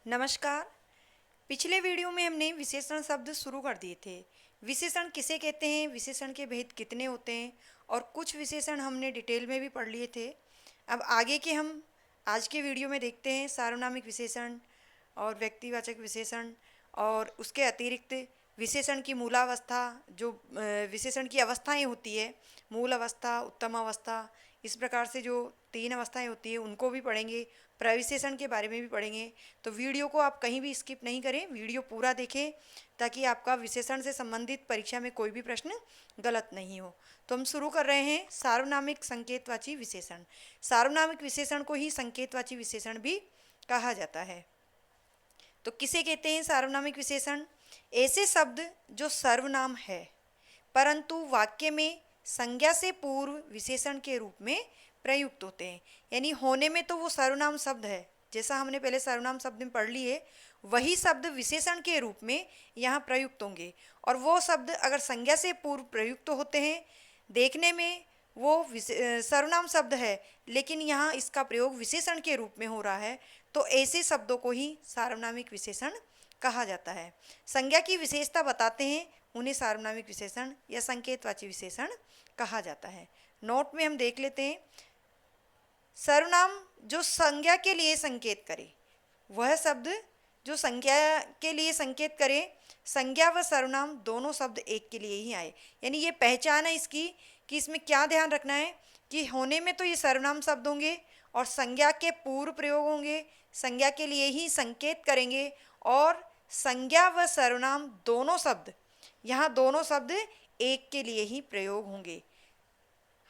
नमस्कार। पिछले वीडियो में हमने विशेषण शब्द शुरू कर दिए थे। विशेषण किसे कहते हैं, विशेषण के भेद कितने होते हैं और कुछ विशेषण हमने डिटेल में भी पढ़ लिए थे। अब आगे के हम आज के वीडियो में देखते हैं सार्वनामिक विशेषण और व्यक्तिवाचक विशेषण और उसके अतिरिक्त विशेषण की मूलावस्था, जो विशेषण की अवस्थाएं होती है, मूल अवस्था, उत्तम अवस्था, इस प्रकार से जो तीन अवस्थाएं होती है उनको भी पढ़ेंगे। प्रविशेषण के बारे में भी पढ़ेंगे। तो वीडियो को आप कहीं भी स्किप नहीं करें, वीडियो पूरा देखें ताकि आपका विशेषण से संबंधित परीक्षा में कोई भी प्रश्न गलत नहीं हो। तो हम शुरू कर रहे हैं सार्वनामिक संकेतवाची विशेषण। सार्वनामिक विशेषण को ही संकेतवाची विशेषण भी कहा जाता है। तो किसे कहते हैं सार्वनामिक विशेषण? ऐसे शब्द जो सर्वनाम है परंतु वाक्य में संज्ञा से पूर्व विशेषण के रूप में प्रयुक्त होते हैं। यानी होने में तो वो सर्वनाम शब्द है, जैसा हमने पहले सर्वनाम शब्द में पढ़ लिए, वही शब्द विशेषण के रूप में यहाँ प्रयुक्त होंगे। और वो शब्द अगर संज्ञा से पूर्व प्रयुक्त होते हैं, देखने में वो सर्वनाम शब्द है लेकिन यहाँ इसका प्रयोग विशेषण के रूप में हो रहा है, तो ऐसे शब्दों को ही सार्वनामिक विशेषण कहा जाता है। संज्ञा की विशेषता बताते हैं, उन्हें सार्वनामिक विशेषण या संकेतवाची विशेषण कहा जाता है। नोट में हम देख लेते हैं, सर्वनाम जो संज्ञा के लिए संकेत करे, वह शब्द जो संज्ञा के लिए संकेत करे, संज्ञा व सर्वनाम दोनों शब्द एक के लिए ही आए। यानी ये पहचान है इसकी कि इसमें क्या ध्यान रखना है कि होने में तो ये सर्वनाम शब्द होंगे और संज्ञा के पूर्व प्रयोग होंगे, संज्ञा के लिए ही संकेत करेंगे, और संज्ञा व सर्वनाम दोनों शब्द, यहाँ दोनों शब्द एक के लिए ही प्रयोग होंगे।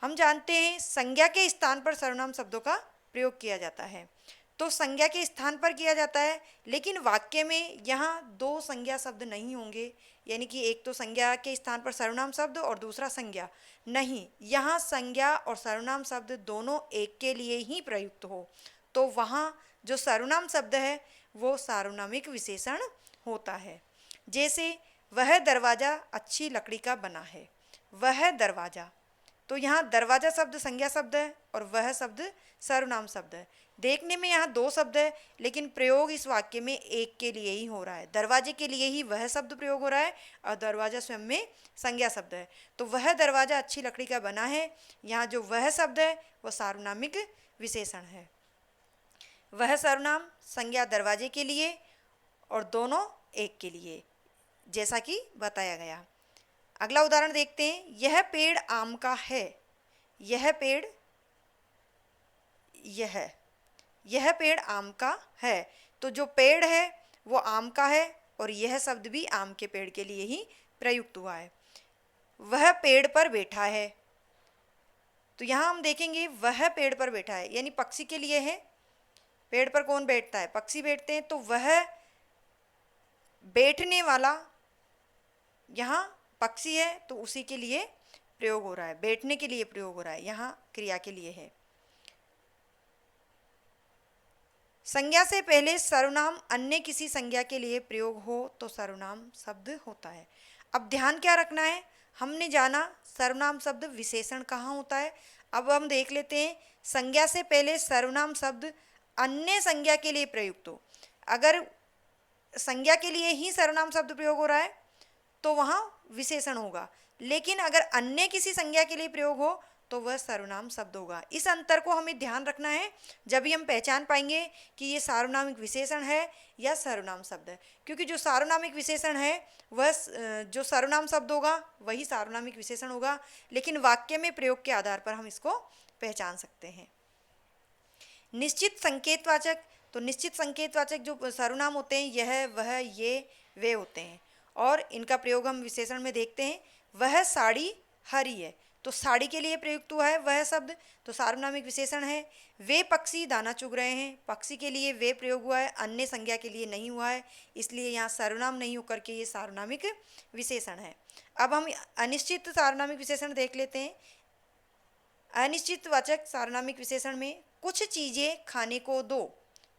हम जानते हैं संज्ञा के स्थान पर सर्वनाम शब्दों का प्रयोग किया जाता है, तो संज्ञा के स्थान पर किया जाता है, लेकिन वाक्य में यहाँ दो संज्ञा शब्द नहीं होंगे। यानी कि एक तो संज्ञा के स्थान पर सर्वनाम शब्द और दूसरा संज्ञा नहीं, यहाँ संज्ञा और सर्वनाम शब्द दोनों एक के लिए ही प्रयुक्त हो, तो वहाँ जो सर्वनाम शब्द है वो सार्वनामिक विशेषण होता है। जैसे वह दरवाज़ा अच्छी लकड़ी का बना है, वह दरवाज़ा, तो यहाँ दरवाज़ा शब्द संज्ञा शब्द है और वह शब्द सर्वनाम शब्द है। देखने में यहाँ दो शब्द है लेकिन प्रयोग इस वाक्य में एक के लिए ही हो रहा है। दरवाजे के लिए ही वह शब्द प्रयोग हो रहा है और दरवाज़ा स्वयं में संज्ञा शब्द है। तो वह दरवाज़ा अच्छी लकड़ी का बना है, यहाँ जो वह शब्द है वह सार्वनामिक विशेषण है। वह सर्वनाम, संज्ञा दरवाजे के लिए और दोनों एक के लिए, जैसा कि बताया गया। अगला उदाहरण देखते हैं, यह पेड़ आम का है, यह पेड़, यह पेड़ आम का है, तो जो पेड़ है वो आम का है और यह शब्द भी आम के पेड़ के लिए ही प्रयुक्त हुआ है। वह पेड़ पर बैठा है, तो यहाँ हम देखेंगे वह पेड़ पर बैठा है यानी पक्षी के लिए है। पेड़ पर कौन बैठता है? पक्षी बैठते हैं, तो वह बैठने वाला यहाँ पक्षी है तो उसी के लिए प्रयोग हो रहा है, बैठने के लिए प्रयोग हो रहा है, यहाँ क्रिया के लिए है। संज्ञा से पहले सर्वनाम अन्य किसी संज्ञा के लिए प्रयोग हो तो सर्वनाम शब्द होता है। अब ध्यान क्या रखना है, हमने जाना सर्वनाम शब्द विशेषण कहाँ होता है। अब हम देख लेते हैं, संज्ञा से पहले सर्वनाम शब्द अन्य संज्ञा के लिए प्रयुक्त हो। अगर संज्ञा के लिए ही सर्वनाम शब्द प्रयोग हो रहा है तो वहाँ विशेषण होगा, लेकिन अगर अन्य किसी संज्ञा के लिए प्रयोग हो तो वह सर्वनाम शब्द होगा। इस अंतर को हमें ध्यान रखना है, जब भी हम पहचान पाएंगे कि ये सार्वनामिक विशेषण है या सर्वनाम शब्द है। क्योंकि जो सार्वनामिक विशेषण है वह जो सर्वनाम शब्द होगा वही सार्वनामिक विशेषण होगा, लेकिन वाक्य में प्रयोग के आधार पर हम इसको पहचान सकते हैं। निश्चित संकेतवाचक, तो निश्चित संकेतवाचक जो सर्वनाम होते हैं यह, वह, ये, वे होते हैं और इनका प्रयोग हम विशेषण में देखते हैं। वह साड़ी हरी है, तो साड़ी के लिए प्रयुक्त हुआ है वह शब्द, तो सार्वनामिक विशेषण है। वे पक्षी दाना चुग रहे हैं, पक्षी के लिए वे प्रयोग हुआ है, अन्य संज्ञा के लिए नहीं हुआ है, इसलिए यहाँ सर्वनाम नहीं होकर के ये सार्वनामिक विशेषण है। अब हम अनिश्चित सार्वनामिक विशेषण देख लेते हैं। अनिश्चित वाचक सार्वनामिक विशेषण में कुछ चीज़ें खाने को दो,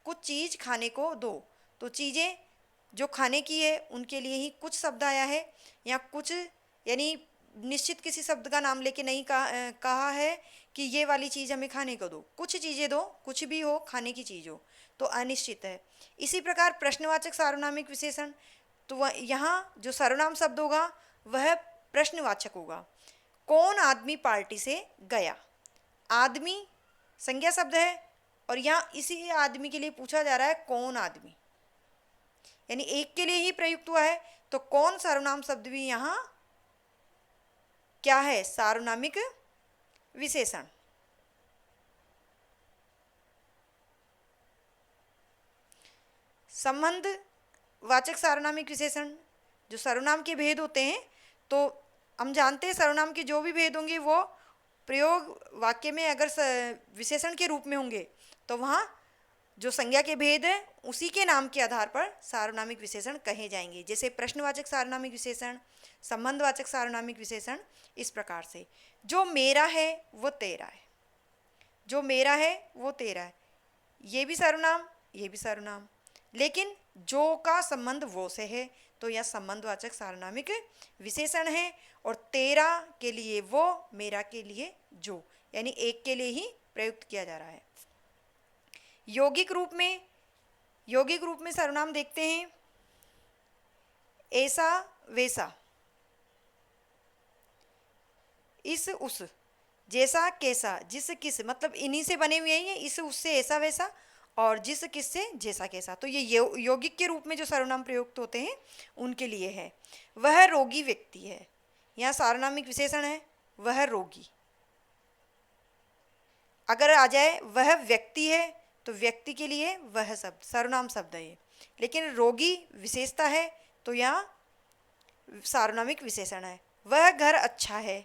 कुछ चीज़ खाने को दो, तो चीज़ें जो खाने की है उनके लिए ही कुछ शब्द आया है। यहाँ कुछ यानी निश्चित किसी शब्द का नाम लेके नहीं कहा है कि ये वाली चीज़ हमें खाने को दो, कुछ चीज़ें दो, कुछ भी हो, खाने की चीज़ हो, तो अनिश्चित है। इसी प्रकार प्रश्नवाचक सार्वनामिक विशेषण, तो वह यहाँ जो सर्वनाम शब्द होगा वह प्रश्नवाचक होगा। कौन आदमी पार्टी से गया, आदमी संज्ञा शब्द है और यहाँ इसी आदमी के लिए पूछा जा रहा है कौन आदमी, यानी एक के लिए ही प्रयुक्त हुआ है, तो कौन सर्वनाम शब्द भी यहाँ क्या है, सार्वनामिक विशेषण। संबंध वाचक सार्वनामिक विशेषण, जो सर्वनाम के भेद होते हैं, तो हम जानते हैं सर्वनाम के जो भी भेद होंगे वो प्रयोग वाक्य में अगर विशेषण के रूप में होंगे तो वहाँ जो संज्ञा के भेद है उसी के नाम के आधार पर सार्वनामिक विशेषण कहे जाएंगे। जैसे प्रश्नवाचक सार्वनामिक विशेषण, संबंधवाचक सार्वनामिक विशेषण, इस प्रकार से। जो मेरा है वो तेरा है, जो मेरा है वो तेरा है, ये भी सर्वनाम ये भी सर्वनाम, लेकिन जो का संबंध वो से है तो यह संबंधवाचक सार्वनामिक विशेषण है। और तेरा के लिए वो, मेरा के लिए जो, यानी एक के लिए ही प्रयुक्त किया जा रहा है। यौगिक रूप में सर्वनाम देखते हैं, ऐसा वैसा, इस उस, जैसा कैसा, जिस किस, मतलब इन्हीं से बने हुए हैं, इस उससे ऐसा वैसा, और जिस किस से जैसा कैसा। तो ये यौगिक के रूप में जो सर्वनाम प्रयुक्त होते हैं उनके लिए है। वह रोगी व्यक्ति है, यहाँ सार्वनामिक विशेषण है वह रोगी। अगर आ जाए वह व्यक्ति है तो व्यक्ति के लिए वह शब्द सर्वनाम शब्द है, लेकिन रोगी विशेषता है तो यहाँ सार्वनामिक विशेषण है। वह घर अच्छा है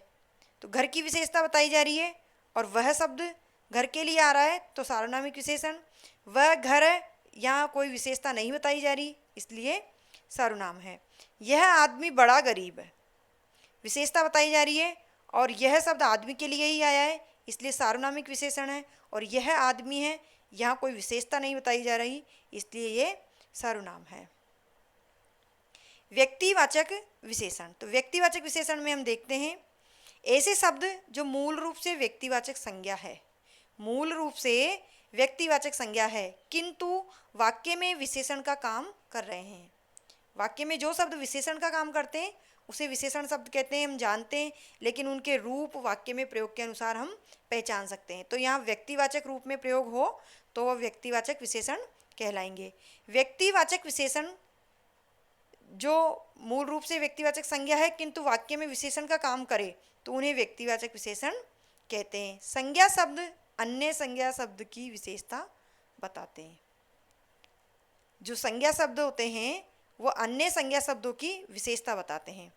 तो घर की विशेषता बताई जा रही है और वह शब्द घर के लिए आ रहा है तो सार्वनामिक विशेषण। वह घर है, यहाँ कोई विशेषता नहीं बताई जा रही इसलिए सर्वनाम है। यह आदमी बड़ा गरीब है, विशेषता बताई जा रही है और यह शब्द आदमी के लिए ही आया है इसलिए सार्वनामिक विशेषण है। और यह आदमी है, यहाँ कोई विशेषता नहीं बताई जा रही इसलिए ये सर्वनाम है। व्यक्तिवाचक विशेषण, तो व्यक्तिवाचक विशेषण में हम देखते हैं ऐसे शब्द जो मूल रूप से व्यक्तिवाचक संज्ञा है, मूल रूप से व्यक्तिवाचक संज्ञा है किंतु वाक्य में विशेषण का काम कर रहे हैं। वाक्य में जो शब्द विशेषण का काम करते हैं उसे विशेषण शब्द कहते हैं, हम जानते हैं, लेकिन उनके रूप वाक्य में प्रयोग के अनुसार हम पहचान सकते हैं। तो यहाँ व्यक्तिवाचक रूप में प्रयोग हो तो वह व्यक्तिवाचक विशेषण कहलाएंगे। व्यक्तिवाचक विशेषण जो मूल रूप से व्यक्तिवाचक संज्ञा है किंतु वाक्य में विशेषण का काम करे तो उन्हें व्यक्तिवाचक विशेषण कहते हैं। संज्ञा शब्द अन्य संज्ञा शब्द की विशेषता बताते हैं। जो संज्ञा शब्द होते हैं वो अन्य संज्ञा शब्दों की विशेषता बताते हैं।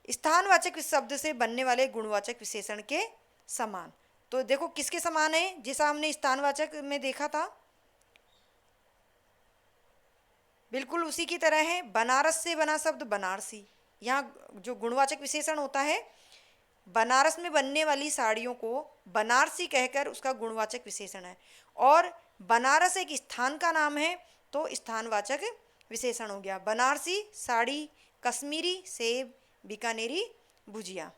स्थानवाचक शब्द से बनने वाले गुणवाचक विशेषण के समान, तो देखो किसके समान है, जैसा हमने स्थानवाचक में देखा था बिल्कुल उसी की तरह है। बनारस से बना शब्द बनारसी, यहाँ जो गुणवाचक विशेषण होता है बनारस में बनने वाली साड़ियों को बनारसी कहकर उसका गुणवाचक विशेषण है। और बनारस एक स्थान का नाम है तो स्थानवाचक विशेषण हो गया। बनारसी साड़ी, कश्मीरी सेब, बीकानेरी भुजिया।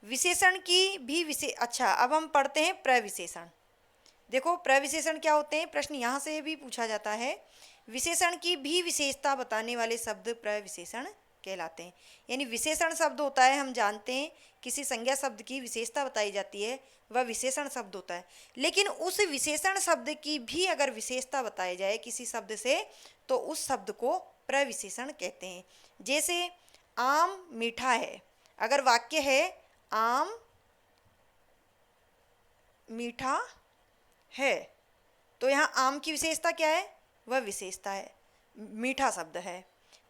विशेषण की भी अच्छा, अब हम पढ़ते हैं प्रविशेषण। देखो प्रविशेषण क्या होते हैं, प्रश्न यहाँ से भी पूछा जाता है। विशेषण की भी विशेषता बताने वाले शब्द प्रविशेषण कहलाते हैं। यानी विशेषण शब्द होता है, हम जानते हैं किसी संज्ञा शब्द की विशेषता बताई जाती है वह विशेषण शब्द होता है, लेकिन उस विशेषण शब्द की भी अगर विशेषता बताई जाए किसी शब्द से तो उस शब्द को प्रविशेषण कहते हैं। जैसे आम मीठा है, अगर वाक्य है आम मीठा है तो यहाँ आम की विशेषता क्या है, वह विशेषता है, मीठा शब्द है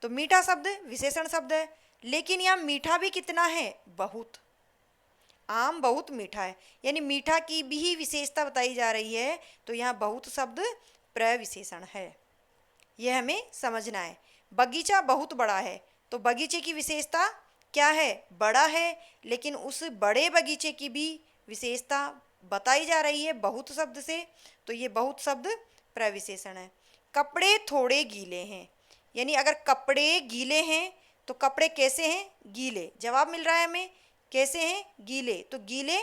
तो मीठा शब्द विशेषण शब्द है। लेकिन यहाँ मीठा भी कितना है, बहुत, आम बहुत मीठा है, यानी मीठा की भी विशेषता बताई जा रही है तो यहाँ बहुत शब्द प्रविशेषण है, यह हमें समझना है। बगीचा बहुत बड़ा है तो बगीचे की विशेषता क्या है, बड़ा है, लेकिन उस बड़े बगीचे की भी विशेषता बताई जा रही है बहुत शब्द से तो ये बहुत शब्द प्रविशेषण है। कपड़े थोड़े गीले हैं, यानी अगर कपड़े गीले हैं तो कपड़े कैसे हैं, गीले, जवाब मिल रहा है हमें कैसे हैं, गीले, तो गीले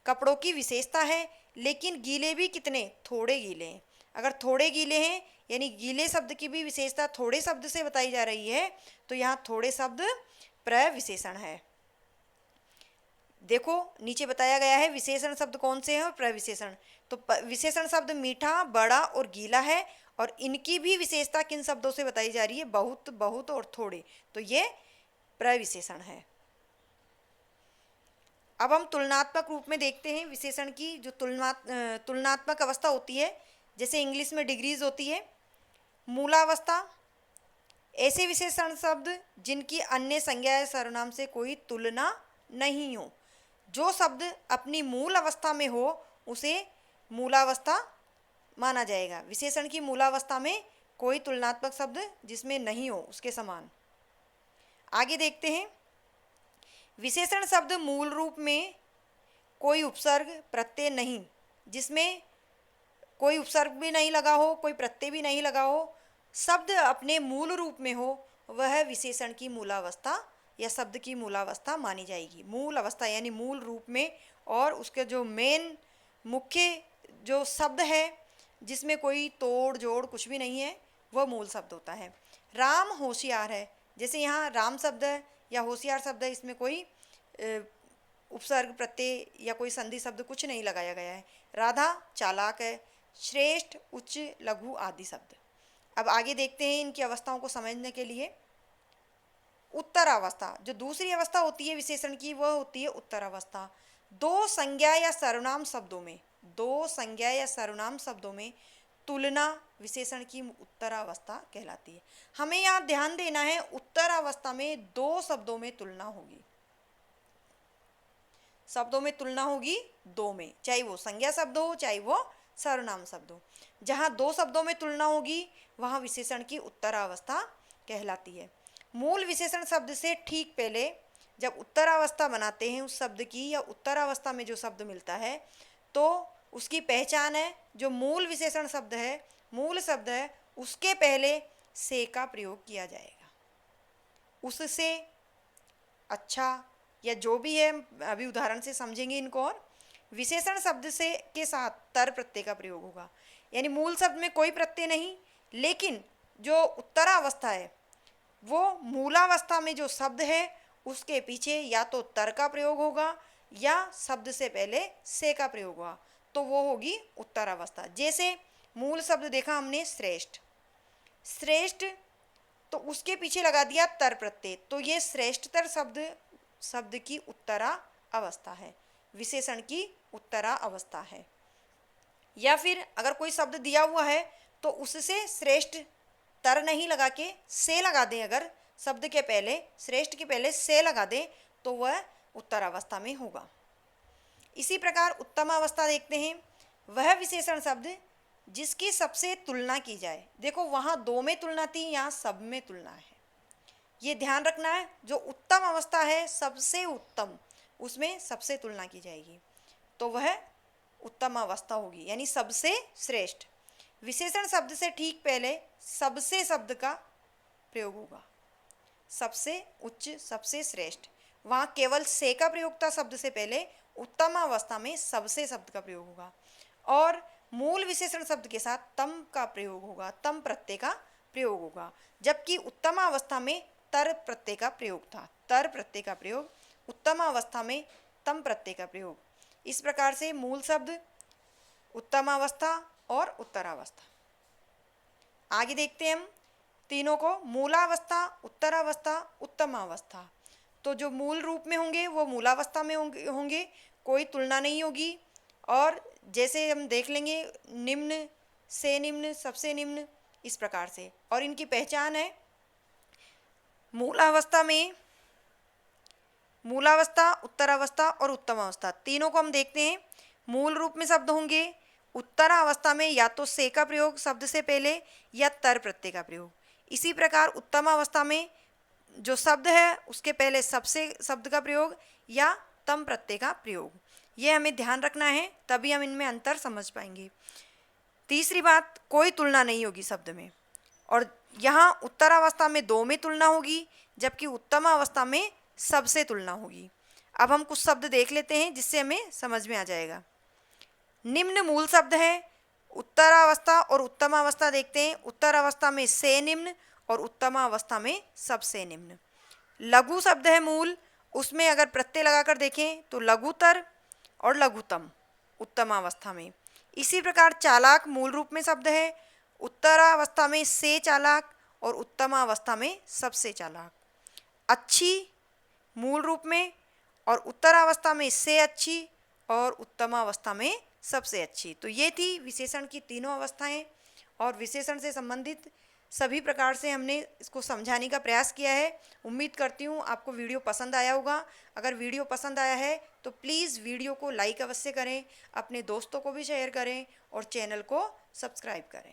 कपड़ों की विशेषता है, लेकिन गीले भी कितने, थोड़े गीले हैं। अगर थोड़े गीले हैं यानी गीले शब्द की भी विशेषता थोड़े शब्द से बताई जा रही है, तो यहाँ थोड़े शब्द प्रविशेषण है। देखो नीचे बताया गया है विशेषण शब्द कौन से हैं और प्रविशेषण। तो विशेषण शब्द मीठा, बड़ा और गीला है, और इनकी भी विशेषता किन शब्दों से बताई जा रही है, बहुत, बहुत और थोड़े, तो ये प्रविशेषण है। अब हम तुलनात्मक रूप में देखते हैं विशेषण की जो तुलनात्मक अवस्था होती है, जैसे इंग्लिश में डिग्रीज होती है। मूलावस्था, ऐसे विशेषण शब्द जिनकी अन्य संज्ञा या सर्वनाम से कोई तुलना नहीं हो। जो शब्द अपनी मूल अवस्था में हो उसे मूलावस्था माना जाएगा। विशेषण की मूलावस्था में कोई तुलनात्मक शब्द जिसमें नहीं हो उसके समान। आगे देखते हैं, विशेषण शब्द मूल रूप में कोई उपसर्ग प्रत्यय नहीं, जिसमें कोई उपसर्ग भी नहीं लगा हो, कोई प्रत्यय भी नहीं लगा हो, शब्द अपने मूल रूप में हो, वह विशेषण की मूलावस्था या शब्द की मूलावस्था मानी जाएगी। मूल अवस्था यानी मूल रूप में, और उसके जो मेन मुख्य जो शब्द है जिसमें कोई तोड़ जोड़ कुछ भी नहीं है, वह मूल शब्द होता है। राम होशियार है, जैसे यहाँ राम शब्द है या होशियार शब्द है, इसमें कोई उपसर्ग प्रत्यय या कोई संधि शब्द कुछ नहीं लगाया गया है। राधा चालाक है, श्रेष्ठ, उच्च, लघु आदि शब्द। अब आगे देखते हैं इनकी अवस्थाओं को समझने के लिए। उत्तरावस्था, जो दूसरी अवस्था होती है विशेषण की, वह होती है उत्तरावस्था। दो संज्ञा या सर्वनाम शब्दों में, दो संज्ञा या सर्वनाम शब्दों में तुलना विशेषण की उत्तरावस्था कहलाती है। हमें यहाँ ध्यान देना है, उत्तरावस्था में दो शब्दों में तुलना होगी। शब्दों में तुलना होगी दो में, चाहे वो संज्ञा शब्द हो चाहे वो सर्वनाम शब्द हो। जहाँ दो शब्दों में तुलना होगी वहाँ विशेषण की उत्तरावस्था कहलाती है। मूल विशेषण शब्द से ठीक पहले जब उत्तरावस्था बनाते हैं उस शब्द की, या उत्तरावस्था में जो शब्द मिलता है, तो उसकी पहचान है जो मूल विशेषण शब्द है, मूल शब्द है, उसके पहले से का प्रयोग किया जाएगा। उससे, अच्छा, या जो भी है, अभी उदाहरण से समझेंगे इनको। और विशेषण शब्द से के साथ तर प्रत्यय का प्रयोग होगा, यानी मूल शब्द में कोई प्रत्यय नहीं, लेकिन जो उत्तरावस्था है वो मूलावस्था में जो शब्द है उसके पीछे या तो तर का प्रयोग होगा या शब्द से पहले से का प्रयोग होगा, तो वो होगी उत्तरावस्था। जैसे मूल शब्द देखा हमने श्रेष्ठ, श्रेष्ठ, तो उसके पीछे लगा दिया तर प्रत्यय, तो ये श्रेष्ठतर शब्द की उत्तरा अवस्था है, विशेषण की उत्तरा अवस्था है। या फिर अगर कोई शब्द दिया हुआ है तो उससे श्रेष्ठ तर नहीं लगा के से लगा दें, अगर शब्द के पहले, श्रेष्ठ के पहले से लगा दें, तो वह उत्तरावस्था में होगा। इसी प्रकार उत्तमावस्था देखते हैं, वह विशेषण शब्द जिसकी सबसे तुलना की जाए। देखो वहाँ दो में तुलना थी, यहाँ सब में तुलना है, ये ध्यान रखना है। जो उत्तम अवस्था है, सबसे उत्तम, उसमें सबसे तुलना की जाएगी, तो वह उत्तम अवस्था होगी, यानी सबसे श्रेष्ठ। विशेषण शब्द से ठीक पहले सबसे शब्द का प्रयोग होगा, सबसे उच्च, सबसे श्रेष्ठ। वहाँ केवल से का प्रयोग था शब्द से पहले, उत्तम अवस्था में सबसे शब्द का प्रयोग होगा। और मूल विशेषण शब्द के साथ तम का प्रयोग होगा, तम प्रत्यय का प्रयोग होगा, जबकि उत्तम अवस्था में तर प्रत्यय का प्रयोग था, तर प्रत्यय का प्रयोग, उत्तम अवस्था में तम प्रत्यय का प्रयोग। इस प्रकार से मूल शब्द, उत्तमावस्था और उत्तरावस्था। आगे देखते हैं हम तीनों को, मूलावस्था, उत्तरावस्था, उत्तमावस्था। तो जो मूल रूप में होंगे वो मूलावस्था में होंगे, कोई तुलना नहीं होगी। और जैसे हम देख लेंगे, निम्न से निम्न, सबसे निम्न, इस प्रकार से। और इनकी पहचान है, मूलावस्था में मूलावस्था, उत्तरावस्था और उत्तमावस्था, तीनों को हम देखते हैं। मूल रूप में शब्द होंगे, उत्तरावस्था में या तो से का प्रयोग शब्द से पहले या तर प्रत्यय का प्रयोग। इसी प्रकार उत्तमावस्था में जो शब्द है उसके पहले सबसे शब्द का प्रयोग या तम प्रत्यय का प्रयोग। ये हमें ध्यान रखना है, तभी हम इनमें अंतर समझ पाएंगे। तीसरी बात, कोई तुलना नहीं होगी शब्द में। और यहाँ उत्तरावस्था में दो में तुलना होगी, जबकि उत्तमावस्था में सबसे तुलना होगी। अब हम कुछ शब्द देख लेते हैं जिससे हमें समझ में आ जाएगा। निम्न मूल शब्द है। उत्तरावस्था और उत्तमावस्था देखते हैं। उत्तरावस्था में से निम्न और उत्तमावस्था में सबसे निम्न। लघु शब्द है मूल, उसमें अगर प्रत्यय लगाकर देखें तो लघुतर और लघुतम उत्तमावस्था में। इसी प्रकार चालाक मूल रूप में शब्द है। उत्तरावस्था में से चालाक और उत्तमावस्था में सबसे चालाक। अच्छी मूल रूप में और उत्तरावस्था में से अच्छी और उत्तमावस्था में सबसे अच्छी। तो ये थी विशेषण की तीनों अवस्थाएं और विशेषण से संबंधित सभी प्रकार से हमने इसको समझाने का प्रयास किया है। उम्मीद करती हूँ आपको वीडियो पसंद आया होगा। अगर वीडियो पसंद आया है तो प्लीज़ वीडियो को लाइक अवश्य करें, अपने दोस्तों को भी शेयर करें और चैनल को सब्सक्राइब करें।